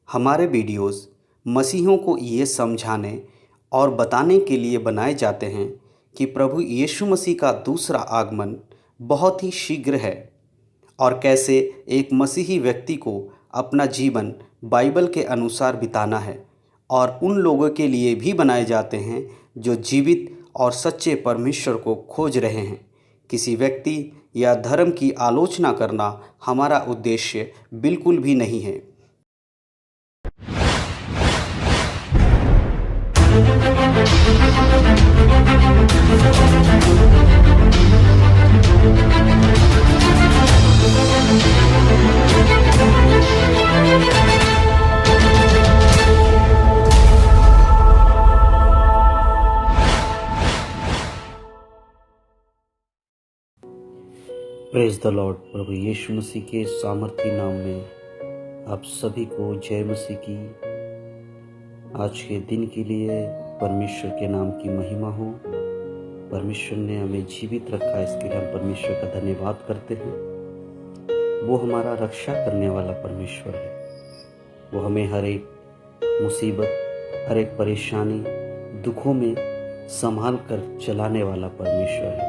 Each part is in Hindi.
हमारे वीडियोस मसीहियों को ये समझाने और बताने के लिए बनाए जाते हैं कि प्रभु यीशु मसीह का दूसरा आगमन बहुत ही शीघ्र है और कैसे एक मसीही व्यक्ति को अपना जीवन बाइबल के अनुसार बिताना है, और उन लोगों के लिए भी बनाए जाते हैं जो जीवित और सच्चे परमेश्वर को खोज रहे हैं। किसी व्यक्ति या धर्म की आलोचना करना हमारा उद्देश्य बिल्कुल भी नहीं है। Praise the Lord. प्रभु यीशु मसीह के सामर्थी नाम में आप सभी को जय मसीह की। आज के दिन के लिए परमेश्वर के नाम की महिमा हो। परमेश्वर ने हमें जीवित रखा, इसके लिए हम परमेश्वर का धन्यवाद करते हैं। वो हमारा रक्षा करने वाला परमेश्वर है। वो हमें हर एक मुसीबत, हर एक परेशानी, दुखों में संभाल कर चलाने वाला परमेश्वर है।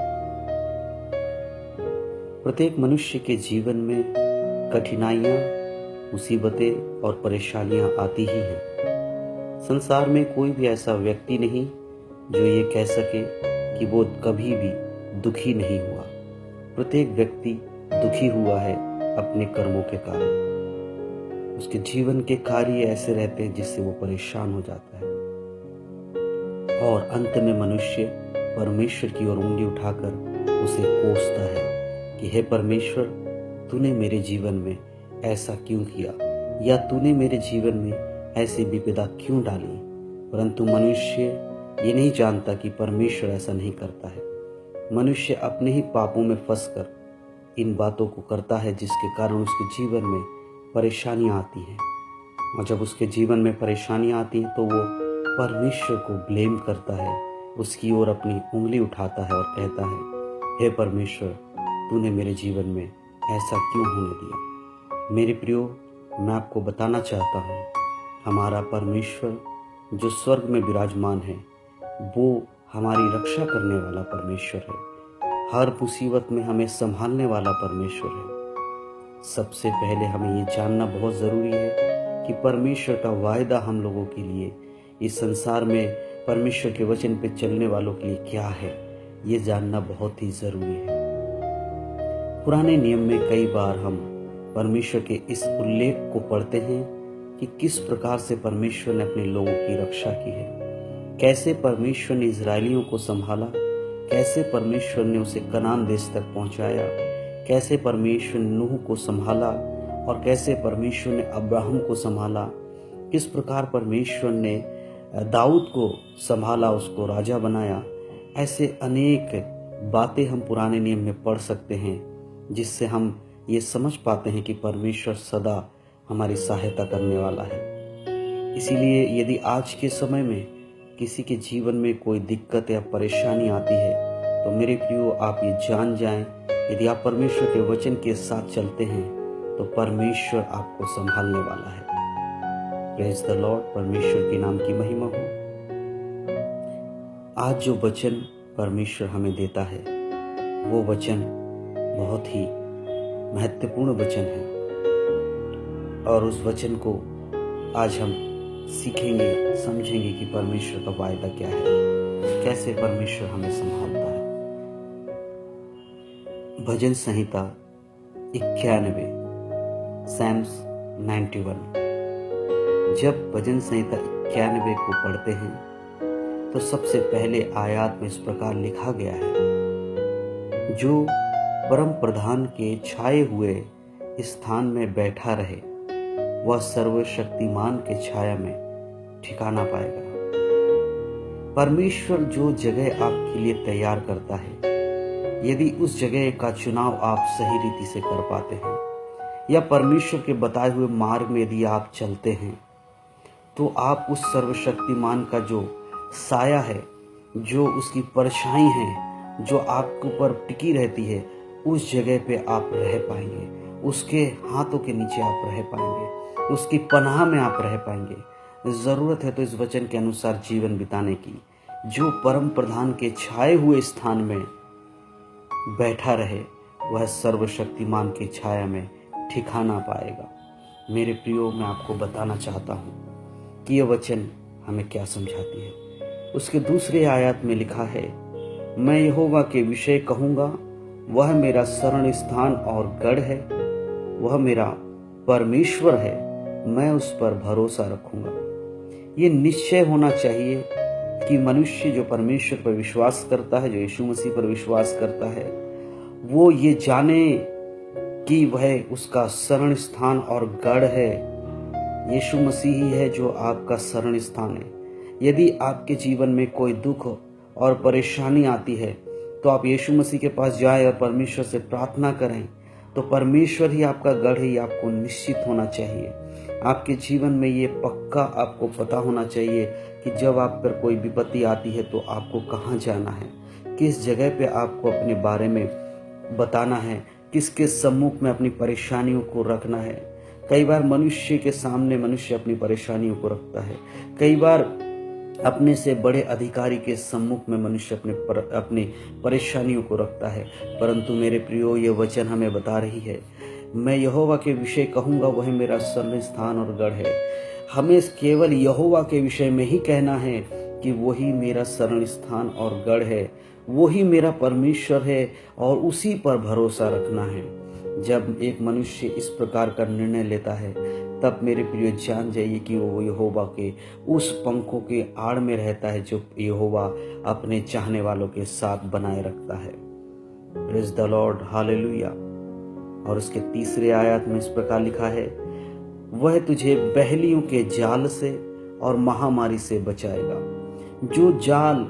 प्रत्येक मनुष्य के जीवन में कठिनाइयाँ, मुसीबतें और परेशानियाँ आती ही हैं। संसार में कोई भी ऐसा व्यक्ति नहीं जो ये कह सके कि वो कभी भी दुखी नहीं हुआ। प्रत्येक व्यक्ति दुखी हुआ है अपने कर्मों के कारण। उसके जीवन के कार्य ऐसे रहते हैं जिससे वो परेशान हो जाता है, और अंत में मनुष्य परमेश्वर की ओर उंगली उठाकर उसे कोसता है कि हे परमेश्वर, तूने मेरे जीवन में ऐसा क्यों किया, या तूने मेरे जीवन में ऐसी विपदा क्यों डाली। परंतु मनुष्य ये नहीं जानता कि परमेश्वर ऐसा नहीं करता है। मनुष्य अपने ही पापों में फंसकर इन बातों को करता है, जिसके कारण उसके जीवन में परेशानियां आती हैं। और जब उसके जीवन में परेशानियां आती हैं तो वो परमेश्वर को ब्लेम करता है, उसकी ओर अपनी उंगली उठाता है और कहता है, हे परमेश्वर, तूने मेरे जीवन में ऐसा क्यों होने दिया। मेरे प्रियो, मैं आपको बताना चाहता हूँ, हमारा परमेश्वर जो स्वर्ग में विराजमान है, वो हमारी रक्षा करने वाला परमेश्वर है। हर मुसीबत में हमें संभालने वाला परमेश्वर है। सबसे पहले हमें ये जानना बहुत ज़रूरी है कि परमेश्वर का वायदा हम लोगों के लिए इस संसार में परमेश्वर के वचन पे चलने वालों के लिए क्या है, ये जानना बहुत ही ज़रूरी है। पुराने नियम में कई बार हम परमेश्वर के इस उल्लेख को पढ़ते हैं कि किस प्रकार से परमेश्वर ने अपने लोगों की रक्षा की है, कैसे परमेश्वर ने इजरायलियों को संभाला, कैसे परमेश्वर ने उसे कनान देश तक पहुंचाया, कैसे परमेश्वर ने नूह को संभाला और कैसे परमेश्वर ने अब्राहम को संभाला, किस प्रकार परमेश्वर ने दाऊद को संभाला, उसको राजा बनाया। ऐसे अनेक बातें हम पुराने नियम में पढ़ सकते हैं, जिससे हम ये समझ पाते हैं कि परमेश्वर सदा हमारी सहायता करने वाला है। इसीलिए यदि आज के समय में किसी के जीवन में कोई दिक्कत या परेशानी आती है, तो मेरे प्रियो, आप ये जान जाएं, यदि आप परमेश्वर के वचन के साथ चलते हैं तो परमेश्वर आपको संभालने वाला है। Praise the Lord. परमेश्वर के नाम की महिमा हो। आज जो वचन परमेश्वर हमें देता है, वो वचन बहुत ही महत्वपूर्ण वचन है, और उस वचन को आज हम सीखेंगे, समझेंगे कि परमेश्वर का वायदा क्या है, कैसे परमेश्वर हमें संभालता है। भजन संहिता 91, सैम्स 91। जब भजन संहिता 91 को पढ़ते हैं तो सबसे पहले आयत में इस प्रकार लिखा गया है, जो परम प्रधान के छाए हुए स्थान में बैठा रहे, वह सर्वशक्तिमान के छाया में ठिकाना पाएगा। परमेश्वर जो जगह आपके लिए तैयार करता है, यदि उस जगह का चुनाव आप सही रीति से कर पाते हैं, या परमेश्वर के बताए हुए मार्ग में यदि आप चलते हैं, तो आप उस सर्वशक्तिमान का जो साया है, जो उसकी परछाई है, जो आपके ऊपर टिकी रहती है, उस जगह पे आप रह पाएंगे, उसके हाथों के नीचे आप रह पाएंगे। उसकी पनाह में आप रह पाएंगे। ज़रूरत है तो इस वचन के अनुसार जीवन बिताने की। जो परम प्रधान के छाए हुए स्थान में बैठा रहे वह सर्वशक्तिमान की छाया में ठिकाना पाएगा। मेरे प्रियो, मैं आपको बताना चाहता हूँ कि यह वचन हमें क्या समझाती है। उसके दूसरे आयत में लिखा है, मैं यहोवा के विषय कहूँगा, वह मेरा शरण स्थान और गढ़ है, वह मेरा परमेश्वर है, मैं उस पर भरोसा रखूंगा। ये निश्चय होना चाहिए कि मनुष्य जो परमेश्वर पर विश्वास करता है, जो यीशु मसीह पर विश्वास करता है, वो ये जाने कि वह उसका शरण स्थान और गढ़ है। यीशु मसीह ही है जो आपका शरण स्थान है। यदि आपके जीवन में कोई दुख और परेशानी आती है तो आप यीशु मसीह के पास जाएं और परमेश्वर से प्रार्थना करें, तो परमेश्वर ही आपका गढ़ है। ये आपको निश्चित होना चाहिए। आपके जीवन में ये पक्का आपको पता होना चाहिए कि जब आप पर कोई विपत्ति आती है तो आपको कहाँ जाना है, किस जगह पे आपको अपने बारे में बताना है, किसके सम्मुख में अपनी परेशानियों को रखना है। कई बार मनुष्य के सामने मनुष्य अपनी परेशानियों को रखता है। कई बार अपने से बड़े अधिकारी के सम्मुख में मनुष्य अपनी परेशानियों को रखता है। परंतु मेरे प्रियो, ये वचन हमें बता रही है, मैं यहोवा के विषय कहूँगा, वह मेरा शरण स्थान और गढ़ है। हमें केवल यहोवा के विषय में ही कहना है कि वही मेरा शरण स्थान और गढ़ है, वही मेरा परमेश्वर है और उसी पर भरोसा रखना है। जब एक मनुष्य इस प्रकार का निर्णय लेता है, तब मेरे प्रिय जान जाइए कि वो यहोवा के उस पंखों के आड़ में रहता है जो यहोवा अपने चाहने वालों के साथ बनाए रखता है। Praise the Lord, hallelujah. और उसके तीसरे आयत में इस प्रकार लिखा है, वह तुझे बहलियों के जाल से और महामारी से बचाएगा। जो जाल,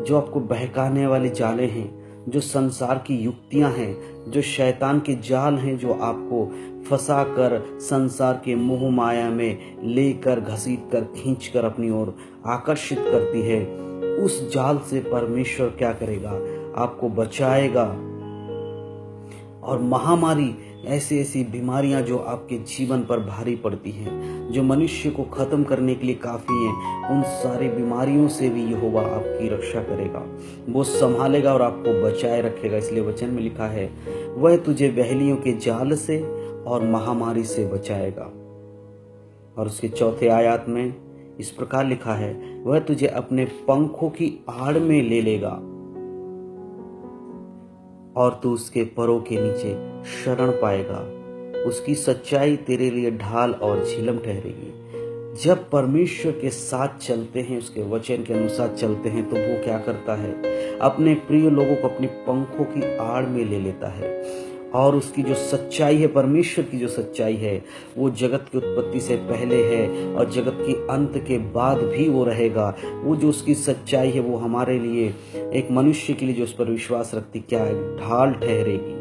जो आपको बहकाने वाले जाले हैं, जो संसार की युक्तियां हैं, जो शैतान के जाल हैं, जो आपको फंसा कर संसार के मोह माया में लेकर घसीट कर खींच कर अपनी ओर आकर्षित करती है, उस जाल से परमेश्वर क्या करेगा, आपको बचाएगा। और महामारी, ऐसी ऐसी बीमारियां जो आपके जीवन पर भारी पड़ती हैं, जो मनुष्य को खत्म करने के लिए काफी हैं, उन सारी बीमारियों से भी यहोवा आपकी रक्षा करेगा, वो संभालेगा और आपको बचाए रखेगा। इसलिए वचन में लिखा है, वह तुझे बहलियों के जाल से और महामारी से बचाएगा। और उसके चौथे आयत में इस प्रकार लिखा है, वह तुझे अपने पंखों की आड़ में ले लेगा और तू उसके परों के नीचे शरण पाएगा। उसकी सच्चाई तेरे लिए ढाल और झिलम ठहरेगी। जब परमेश्वर के साथ चलते हैं, उसके वचन के अनुसार चलते हैं, तो वो क्या करता है, अपने प्रिय लोगों को अपने पंखों की आड़ में ले लेता है। और उसकी जो सच्चाई है, परमेश्वर की जो सच्चाई है, वो जगत की उत्पत्ति से पहले है और जगत के अंत के बाद भी वो रहेगा। वो जो उसकी सच्चाई है, वो हमारे लिए, एक मनुष्य के लिए जो उस पर विश्वास रखती, क्या है, ढाल ठहरेगी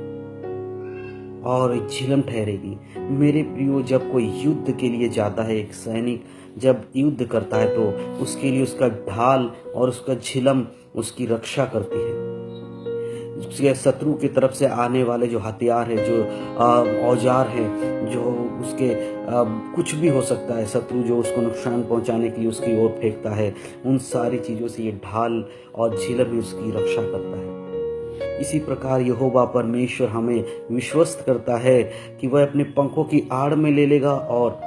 और एक झिलम ठहरेगी। मेरे प्रियो, जब कोई युद्ध के लिए जाता है, एक सैनिक जब युद्ध करता है, तो उसके लिए उसका ढाल और उसका झिलम उसकी रक्षा करती है। उसके शत्रु की तरफ से आने वाले जो हथियार है, जो औजार है, जो उसके कुछ भी हो सकता है, शत्रु जो उसको नुकसान पहुंचाने के लिए उसकी ओर फेंकता है, उन सारी चीज़ों से ये ढाल और झिलम उसकी रक्षा करता है। इसी प्रकार यहोवा परमेश्वर हमें विश्वस्त करता है कि वह अपने पंखों की आड़ में ले लेगा और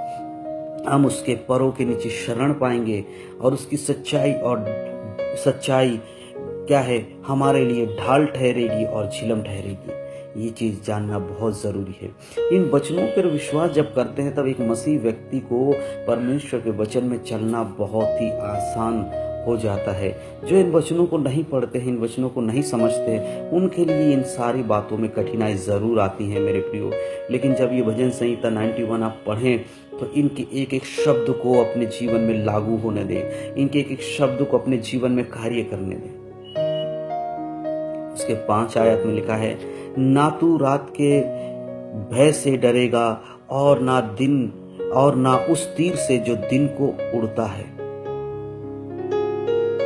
हम उसके परों के नीचे शरण पाएंगे। और उसकी सच्चाई क्या है, हमारे लिए ढाल ठहरेगी और झिलम ठहरेगी। ये चीज़ जानना बहुत ज़रूरी है। इन वचनों पर विश्वास जब करते हैं, तब एक मसीह व्यक्ति को परमेश्वर के वचन में चलना बहुत ही आसान हो जाता है। जो इन वचनों को नहीं पढ़ते हैं, इन वचनों को नहीं समझते, उनके लिए इन सारी बातों में कठिनाई ज़रूर आती है मेरे प्रियो। लेकिन जब ये भजन संहिता 91 आप पढ़ें, तो इनके एक एक शब्द को अपने जीवन में लागू होने दें, इनके एक एक शब्द को अपने जीवन में कार्य करने दें। उसके 5 आयत में लिखा है, ना तू रात के भय से डरेगा और ना दिन और ना उस तीर से जो दिन को उड़ता है।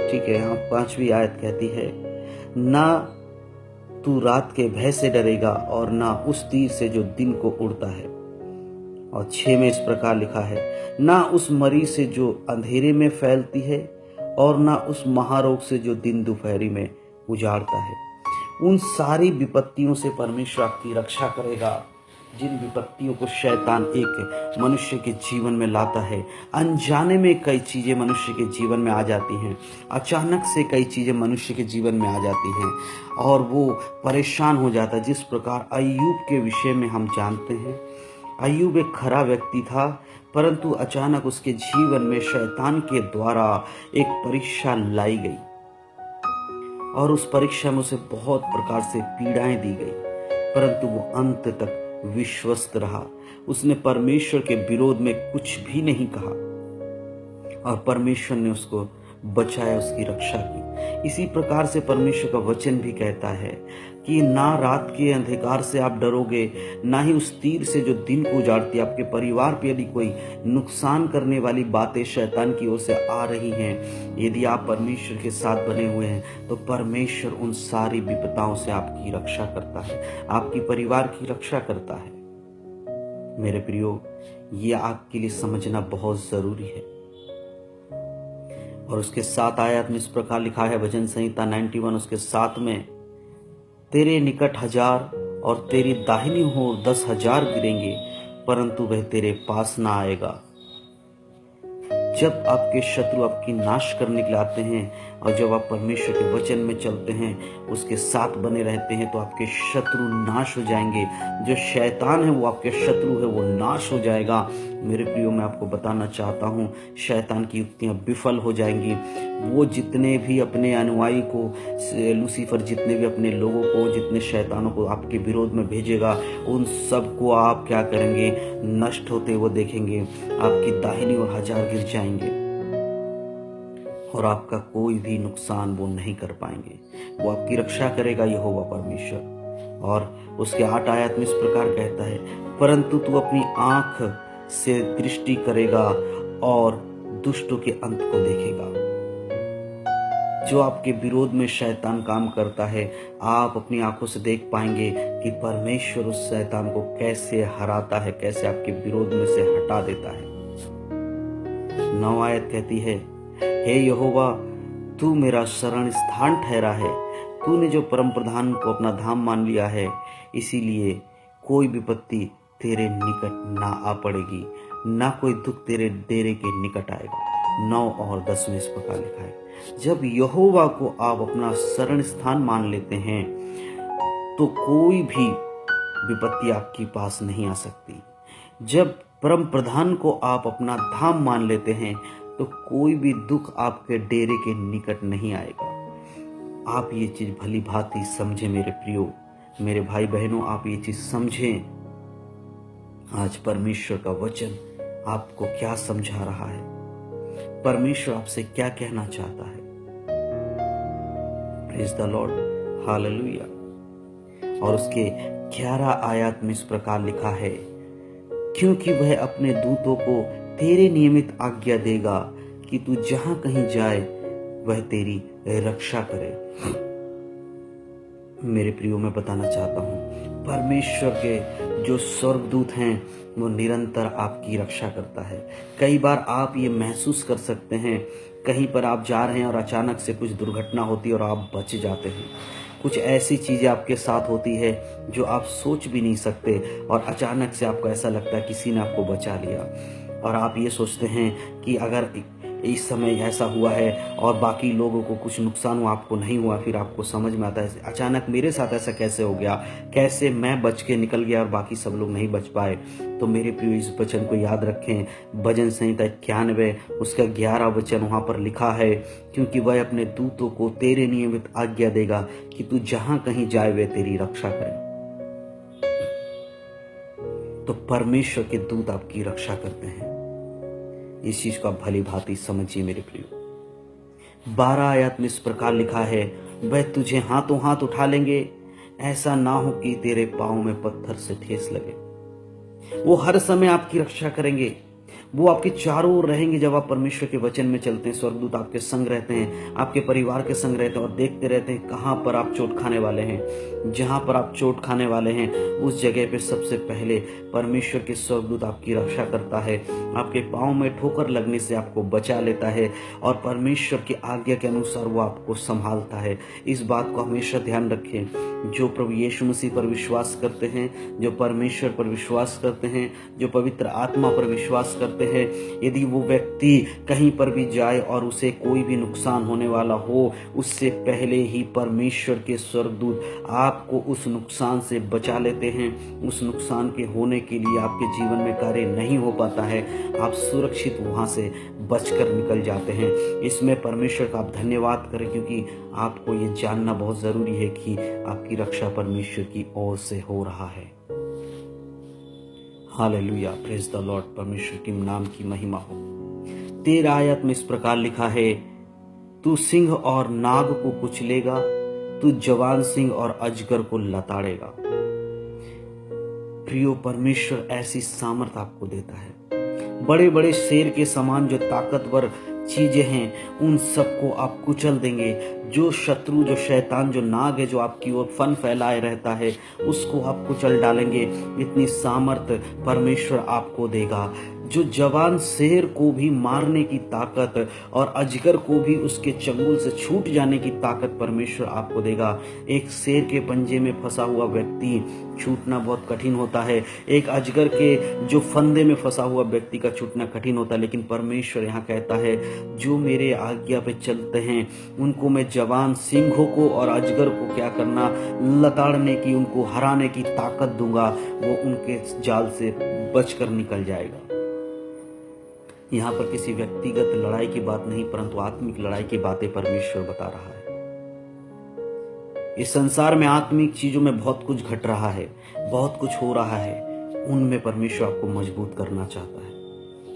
ठीक है, यहाँ 5वीं आयत कहती है, ना तू रात के भय से डरेगा और ना उस तीर से जो दिन को उड़ता है। और 6 में इस प्रकार लिखा है, ना उस मरी से जो अंधेरे में फैलती है और ना उस महारोग से जो दिन दोपहरी में उजाड़ता है। उन सारी विपत्तियों से परमेश्वर आपकी रक्षा करेगा जिन विपत्तियों को शैतान एक मनुष्य के जीवन में लाता है। अनजाने में कई चीजें मनुष्य के जीवन में आ जाती हैं, अचानक से कई चीजें मनुष्य के जीवन में आ जाती हैं और वो परेशान हो जाता है। जिस प्रकार अय्यूब के विषय में हम जानते हैं, अय्यूब एक खरा व्यक्ति था, परंतु अचानक उसके जीवन में शैतान के द्वारा एक परीक्षा लाई गई और उस परीक्षा में उसे बहुत प्रकार से पीड़ाएं दी गई, परंतु वो अंत तक विश्वस्त रहा। उसने परमेश्वर के विरोध में कुछ भी नहीं कहा और परमेश्वर ने उसको बचाया, उसकी रक्षा की। इसी प्रकार से परमेश्वर का वचन भी कहता है कि ना रात के अंधकार से आप डरोगे, ना ही उस तीर से जो दिन को उजाड़ती है। आपके परिवार पे यदि कोई नुकसान करने वाली बातें शैतान की ओर से आ रही हैं, यदि आप परमेश्वर के साथ बने हुए हैं, तो परमेश्वर उन सारी विपदाओं से आपकी रक्षा करता है, आपकी परिवार की रक्षा करता है। मेरे प्रियो, ये आपके लिए समझना बहुत जरूरी है। और उसके 7 आयत में इस प्रकार लिखा है, भजन संहिता 91 उसके 7 में, तेरे निकट 1000 और तेरी दाहिनी ओर 10,000 गिरेंगे, परंतु वह तेरे पास ना आएगा। जब आपके शत्रु आपकी नाश करने के लिए आते हैं और जब आप परमेश्वर के वचन में चलते हैं, उसके साथ बने रहते हैं, तो आपके शत्रु नाश हो जाएंगे। जो शैतान है वो आपके शत्रु है, वो नाश हो जाएगा। मेरे प्रियो, मैं आपको बताना चाहता हूँ, शैतान की युक्तियां विफल हो जाएंगी। वो जितने भी अपने अनुयायी को, लूसीफर जितने भी अपने लोगों को, जितने शैतानों को आपके विरोध में भेजेगा, उन सबको आप क्या करेंगे, नष्ट होते वो देखेंगे। आपकी दाहिनी ओर 1000 गिर जाएंगे और आपका कोई भी नुकसान वो नहीं कर पाएंगे। वो आपकी रक्षा करेगा यहोवा परमेश्वर। और उसके 8 आयत में इस प्रकार कहता है, परंतु तू अपनी आंख से दृष्टि करेगा और दुष्टों के अंत को देखेगा। जो आपके विरोध में शैतान काम करता है, आप अपनी आंखों से देख पाएंगे कि परमेश्वर उस शैतान को कैसे हराता है, कैसे आपके विरोध में से हटा देता है। 9 आयत कहती है, हे यहोवा, तू मेरा शरण स्थान ठहरा है। तूने जो परम प्रधान को अपना धाम मान लिया है, इसीलिए कोई विपत्ति तेरे निकट ना आ पड़ेगी, ना कोई दुख तेरे डेरे के निकट आएगा। 9 और 10 में इस प्रकार लिखा है, जब यहोवा को आप अपना शरण स्थान मान लेते हैं, तो कोई भी विपत्ति आपके पास नहीं आ सकती। जब परम प्रधान को आप अपना धाम मान लेते हैं, तो कोई भी दुख आपके डेरे के निकट नहीं आएगा। आप ये चीज भली भांति समझें मेरे प्रियो, मेरे भाई बहनों, आप ये चीज समझें। आज परमेश्वर का वचन आपको क्या समझा रहा है, परमेश्वर आपसे क्या कहना चाहता है। Praise the Lord, hallelujah. और उसके 11 आयत में इस प्रकार लिखा है, क्योंकि वह अपने दूतों को तेरे नियमित आज्ञा देगा कि तू जहां कहीं जाए वह तेरी रक्षा करे। मेरे प्रियो, मैं बताना चाहता हूं, परमेश्वर के जो स्वर्गदूत हैं वो निरंतर आपकी रक्षा करता है। कई बार आप ये महसूस कर सकते हैं, कहीं पर आप जा रहे हैं और अचानक से कुछ दुर्घटना होती है और आप बच जाते हैं। कुछ ऐसी चीजें आपके साथ होती है जो आप सोच भी नहीं सकते और अचानक से आपको ऐसा लगता है किसी ने आपको बचा लिया और आप ये सोचते हैं कि अगर इस समय ऐसा हुआ है और बाकी लोगों को कुछ नुकसान हुआ, आपको नहीं हुआ, फिर आपको समझ में आता है अचानक मेरे साथ ऐसा कैसे हो गया, कैसे मैं बच के निकल गया और बाकी सब लोग नहीं बच पाए। तो मेरे प्रिय, इस वचन को याद रखें, भजन संहिता 91 उसका 11 वचन वहां पर लिखा है, क्योंकि वह अपने दूतों को तेरे नियमित आज्ञा देगा कि तू जहां कहीं जाए वे तेरी रक्षा करे। तो परमेश्वर के दूत आपकी रक्षा करते हैं। इस चीज को आप भली भांति समझिए मेरे प्रियो। 12 आयत में इस प्रकार लिखा है, वह तुझे हाथों हाथ उठा लेंगे, ऐसा ना हो कि तेरे पांव में पत्थर से ठेस लगे। वो हर समय आपकी रक्षा करेंगे, वो आपके चारों ओर रहेंगे जब आप परमेश्वर के वचन में चलते हैं। स्वर्गदूत आपके संग रहते हैं, आपके परिवार के संग रहते हैं और देखते रहते हैं कहाँ पर आप चोट खाने वाले हैं। जहाँ पर आप चोट खाने वाले हैं उस जगह पे सबसे पहले परमेश्वर के स्वर्गदूत आपकी रक्षा करता है, आपके पाँव में ठोकर लगने से आपको बचा लेता है और परमेश्वर की आज्ञा के अनुसार वो आपको संभालता है। इस बात को हमेशा ध्यान रखें। जो प्रभु यीशु मसीह पर विश्वास करते हैं, जो परमेश्वर पर विश्वास करते हैं, जो पवित्र आत्मा पर विश्वास करते हैं, यदि वो व्यक्ति कहीं पर भी जाए और उसे कोई भी नुकसान होने वाला हो, उससे पहले ही परमेश्वर के स्वर्गदूत आपको उस नुकसान से बचा लेते हैं। उस नुकसान के होने के लिए आपके जीवन में कार्य नहीं हो पाता है, आप सुरक्षित वहां से बचकर निकल जाते हैं। इसमें परमेश्वर का आप धन्यवाद करें, क्योंकि आपको ये जानना बहुत जरूरी है कि आपकी रक्षा परमेश्वर की ओर से हो रहा है। Hallelujah, praise the Lord. परमेश्वर के नाम की महिमा हो। 13 आयत में इस प्रकार लिखा है, तू सिंह और नाग को कुचलेगा, तू जवान सिंह और अजगर को लताड़ेगा। प्रियो, परमेश्वर ऐसी सामर्थ आपको देता है। बड़े बड़े शेर के समान जो ताकतवर चीजें हैं उन सबको आप कुचल देंगे। जो शत्रु, जो शैतान, जो नाग है जो आपकी ओर फन फैलाए रहता है, उसको आप कुचल डालेंगे। इतनी सामर्थ परमेश्वर आपको देगा। जो जवान शेर को भी मारने की ताकत और अजगर को भी उसके चंगुल से छूट जाने की ताकत परमेश्वर आपको देगा। एक शेर के पंजे में फंसा हुआ व्यक्ति छूटना बहुत कठिन होता है, एक अजगर के जो फंदे में फंसा हुआ व्यक्ति का छूटना कठिन होता है, लेकिन परमेश्वर यहाँ कहता है जो मेरे आज्ञा पे चलते हैं उनको मैं जवान सिंहों को और अजगर को क्या करना, लताड़ने की, उनको हराने की ताकत दूंगा। वो उनके जाल से बचकर निकल जाएगा। यहाँ पर किसी व्यक्तिगत लड़ाई की बात नहीं, परंतु आत्मिक लड़ाई की बातें परमेश्वर बता रहा है। इस संसार में आत्मिक चीजों में बहुत कुछ घट रहा है, बहुत कुछ हो रहा है, उनमें परमेश्वर आपको मजबूत करना चाहता है।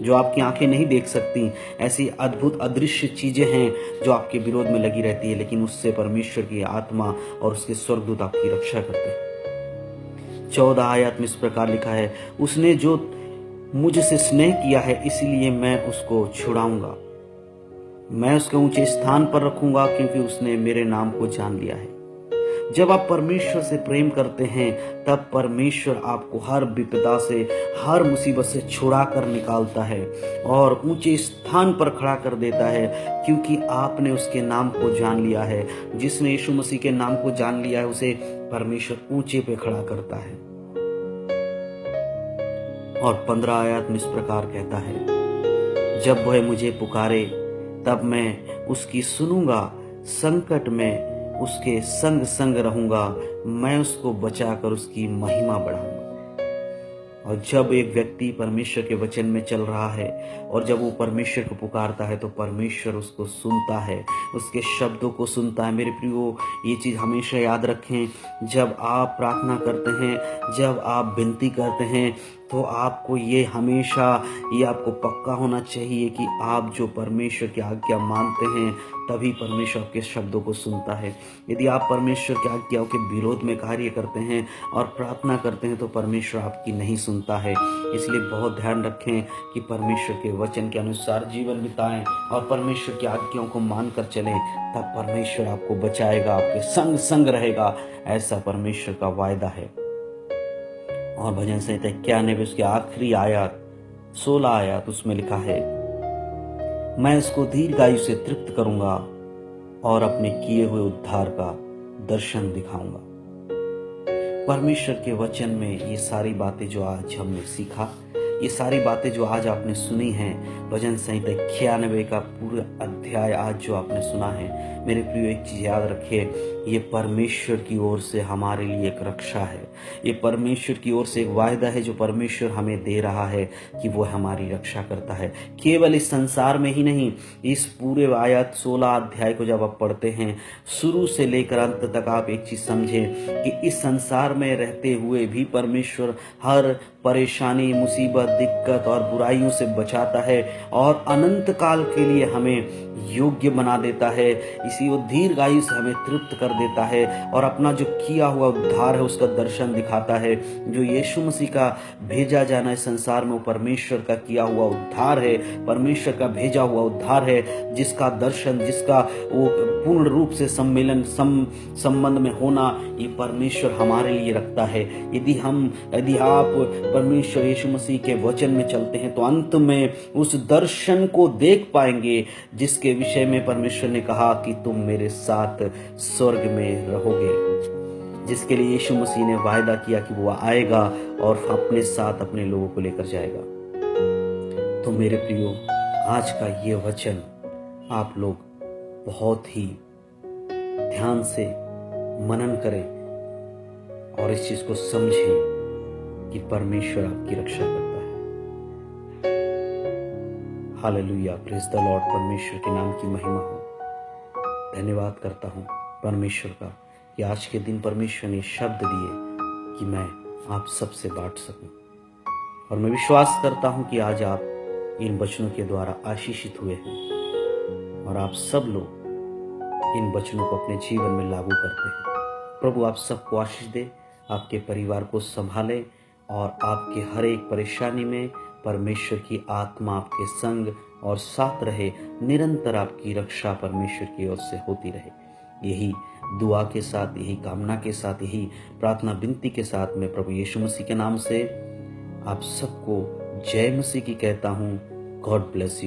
जो आपकी आंखें नहीं देख सकती, ऐसी अद्भुत अदृश्य चीजें हैं जो आपके विरोध में लगी रहती है, लेकिन उससे परमेश्वर की आत्मा और उसके स्वर्गदूत आपकी रक्षा करते हैं। 14 आयत में इस प्रकार लिखा है, उसने जो मुझसे स्नेह किया है इसलिए मैं उसको छुड़ाऊंगा, मैं उसके ऊंचे स्थान पर रखूंगा, क्योंकि उसने मेरे नाम को जान लिया है। जब आप परमेश्वर से प्रेम करते हैं तब परमेश्वर आपको हर विपदा से, हर मुसीबत से छुड़ा कर निकालता है और ऊंचे स्थान पर खड़ा कर देता है, क्योंकि आपने उसके नाम को जान लिया है। जिसने यीशु मसीह के नाम को जान लिया है उसे परमेश्वर ऊंचे पे खड़ा करता है। और 15 आयत में इस प्रकार कहता है, जब वह मुझे पुकारे तब मैं उसकी सुनूंगा, संकट में उसके संग संग रहूंगा, मैं उसको बचाकर उसकी महिमा बढ़ाऊंगा। और जब एक व्यक्ति परमेश्वर के वचन में चल रहा है और जब वो परमेश्वर को पुकारता है तो परमेश्वर उसको सुनता है, उसके शब्दों को सुनता है। मेरे प्रियो, ये चीज़ हमेशा याद रखें, जब आप प्रार्थना करते हैं, जब आप विनती करते हैं, तो आपको ये हमेशा ये आपको पक्का होना चाहिए कि आप जो परमेश्वर की आज्ञा मानते हैं तभी परमेश्वर आपके शब्दों को सुनता है। यदि आप परमेश्वर की आज्ञाओं के विरोध में कार्य करते हैं और प्रार्थना करते हैं तो परमेश्वर आपकी नहीं सुनता है। इसलिए बहुत ध्यान रखें कि परमेश्वर के वचन के अनुसार जीवन बिताएं और परमेश्वर की आज्ञाओं को मानकर चलें, तब परमेश्वर आपको बचाएगा, आपके संग संग रहेगा, ऐसा परमेश्वर का वायदा है। और भजन संहिता 91 उसकी आखिरी आयत 16 आयत उसमें लिखा है, मैं उसको दीर्घायु से तृप्त करूंगा और अपने किए हुए उद्धार का दर्शन दिखाऊंगा। परमेश्वर के वचन में ये सारी बातें जो आज हमने सीखा, ये सारी बातें जो आज आपने सुनी हैं, भजन संहिता 91 का पूरा अध्याय आज जो आपने सुना है, मेरे प्रियो एक चीज याद रखिए, ये परमेश्वर की ओर से हमारे लिए एक रक्षा है। ये परमेश्वर की ओर से एक वायदा है जो परमेश्वर हमें दे रहा है कि वो हमारी रक्षा करता है। केवल इस संसार में ही नहीं, इस पूरे आयत 16 अध्याय को जब आप पढ़ते हैं शुरू से लेकर अंत तक, आप एक चीज समझें कि इस संसार में रहते हुए भी परमेश्वर हर परेशानी, मुसीबत, दिक्कत और बुराइयों से बचाता है और अनंत काल के लिए हमें योग्य बना देता है। इसी वो दीर्घायु से हमें तृप्त कर देता है और अपना जो किया हुआ उद्धार है उसका दर्शन दिखाता है। जो यीशु मसीह का भेजा जाना इस संसार में वो परमेश्वर का किया हुआ उद्धार है, परमेश्वर का भेजा हुआ उद्धार है, जिसका दर्शन, जिसका वो पूर्ण रूप से संबंध में होना ये परमेश्वर हमारे लिए रखता है। यदि आप परमेश्वर यीशु मसीह के वचन में चलते हैं तो अंत में उस दर्शन को देख पाएंगे जिसके विषय में परमेश्वर ने कहा कि तुम मेरे साथ स्वर्ग में रहोगे, जिसके लिए यीशु मसीह ने वायदा किया कि वो आएगा और अपने साथ अपने लोगों को लेकर जाएगा। तो मेरे प्रियो, आज का ये वचन आप लोग बहुत ही ध्यान से मनन करें और इस चीज को समझें कि परमेश्वर आपकी रक्षा करता है। Hallelujah, praise the Lord. परमेश्वर के नाम की महिमा हो। धन्यवाद करता हूँ परमेश्वर का कि आज के दिन परमेश्वर ने शब्द दिए कि मैं आप सबसे बांट सकूं, और मैं विश्वास करता हूँ कि आज आप इन वचनों के द्वारा आशीषित हुए हैं और आप सब लोग इन वचनों को अपने जीवन में लागू करते हैं। प्रभु आप सबको आशीष दे, आपके परिवार को संभाले और आपके हर एक परेशानी में परमेश्वर की आत्मा आपके संग और साथ रहे। निरंतर आपकी रक्षा परमेश्वर की ओर से होती रहे। यही दुआ के साथ, यही कामना के साथ, यही प्रार्थना विनती के साथ मैं प्रभु यीशु मसीह के नाम से आप सबको जय मसीह की कहता हूँ। God bless you.